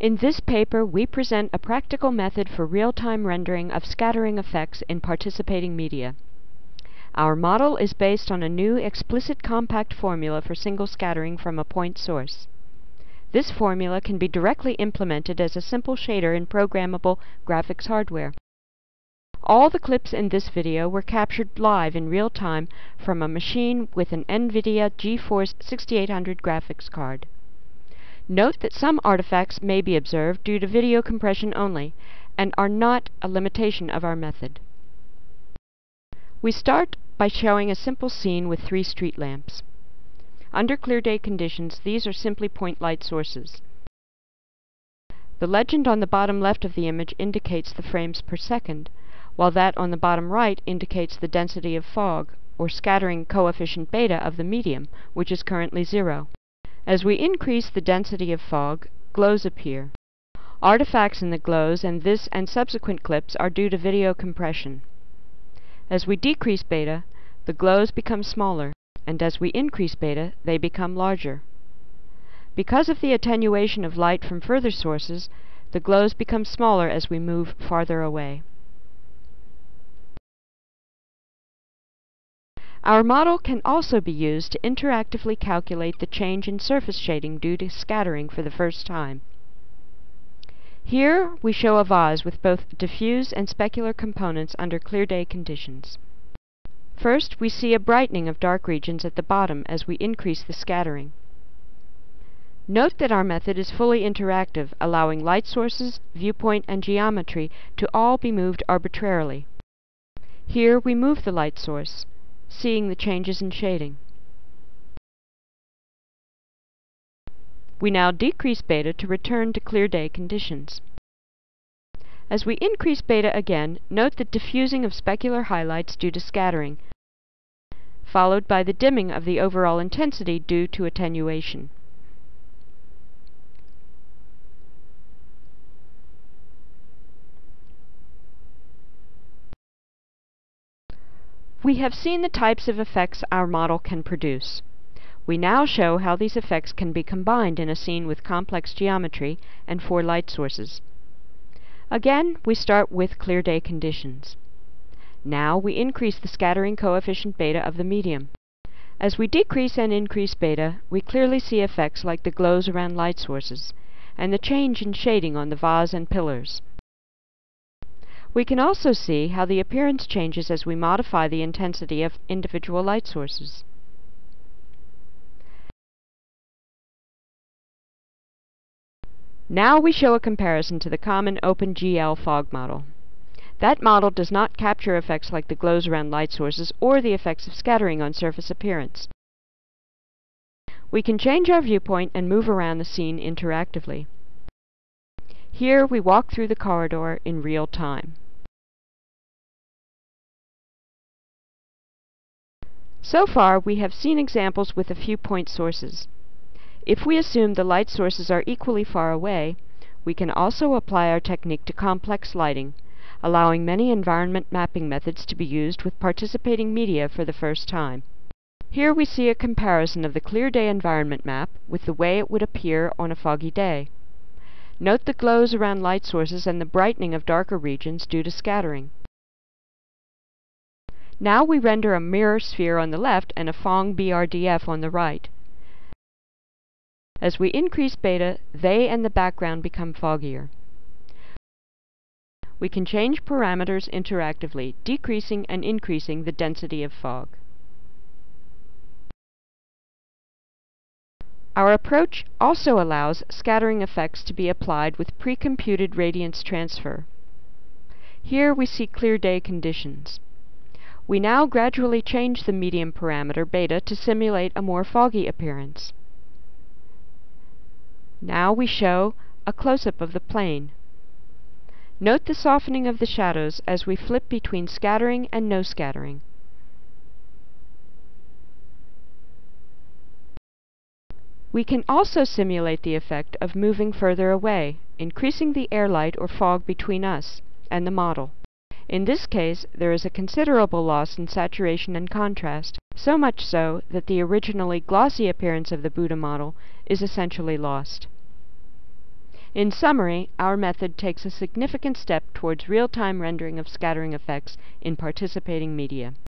In this paper, we present a practical method for real-time rendering of scattering effects in participating media. Our model is based on a new explicit compact formula for single scattering from a point source. This formula can be directly implemented as a simple shader in programmable graphics hardware. All the clips in this video were captured live in real time from a machine with an NVIDIA GeForce 6800 graphics card. Note that some artifacts may be observed due to video compression only, and are not a limitation of our method. We start by showing a simple scene with 3 street lamps. Under clear day conditions, these are simply point light sources. The legend on the bottom left of the image indicates the frames per second, while that on the bottom right indicates the density of fog, or scattering coefficient beta of the medium, which is currently 0. As we increase the density of fog, glows appear. Artifacts in the glows and this and subsequent clips are due to video compression. As we decrease beta, the glows become smaller, and as we increase beta, they become larger. Because of the attenuation of light from further sources, the glows become smaller as we move farther away. Our model can also be used to interactively calculate the change in surface shading due to scattering for the first time. Here we show a vase with both diffuse and specular components under clear day conditions. First, we see a brightening of dark regions at the bottom as we increase the scattering. Note that our method is fully interactive, allowing light sources, viewpoint, and geometry to all be moved arbitrarily. Here we move the light source, seeing the changes in shading. We now decrease beta to return to clear day conditions. As we increase beta again, note the diffusing of specular highlights due to scattering, followed by the dimming of the overall intensity due to attenuation. We have seen the types of effects our model can produce. We now show how these effects can be combined in a scene with complex geometry and 4 light sources. Again, we start with clear day conditions. Now we increase the scattering coefficient beta of the medium. As we decrease and increase beta, we clearly see effects like the glows around light sources, and the change in shading on the vase and pillars. We can also see how the appearance changes as we modify the intensity of individual light sources. Now we show a comparison to the common OpenGL fog model. That model does not capture effects like the glows around light sources or the effects of scattering on surface appearance. We can change our viewpoint and move around the scene interactively. Here we walk through the corridor in real time. So far, we have seen examples with a few point sources. If we assume the light sources are equally far away, we can also apply our technique to complex lighting, allowing many environment mapping methods to be used with participating media for the first time. Here we see a comparison of the clear day environment map with the way it would appear on a foggy day. Note the glows around light sources and the brightening of darker regions due to scattering. Now we render a mirror sphere on the left and a Phong BRDF on the right. As we increase beta, they and the background become foggier. We can change parameters interactively, decreasing and increasing the density of fog. Our approach also allows scattering effects to be applied with pre-computed radiance transfer. Here we see clear day conditions. We now gradually change the medium parameter beta to simulate a more foggy appearance. Now we show a close-up of the plane. Note the softening of the shadows as we flip between scattering and no scattering. We can also simulate the effect of moving further away, increasing the air light or fog between us and the model. In this case, there is a considerable loss in saturation and contrast, so much so that the originally glossy appearance of the Buddha model is essentially lost. In summary, our method takes a significant step towards real-time rendering of scattering effects in participating media.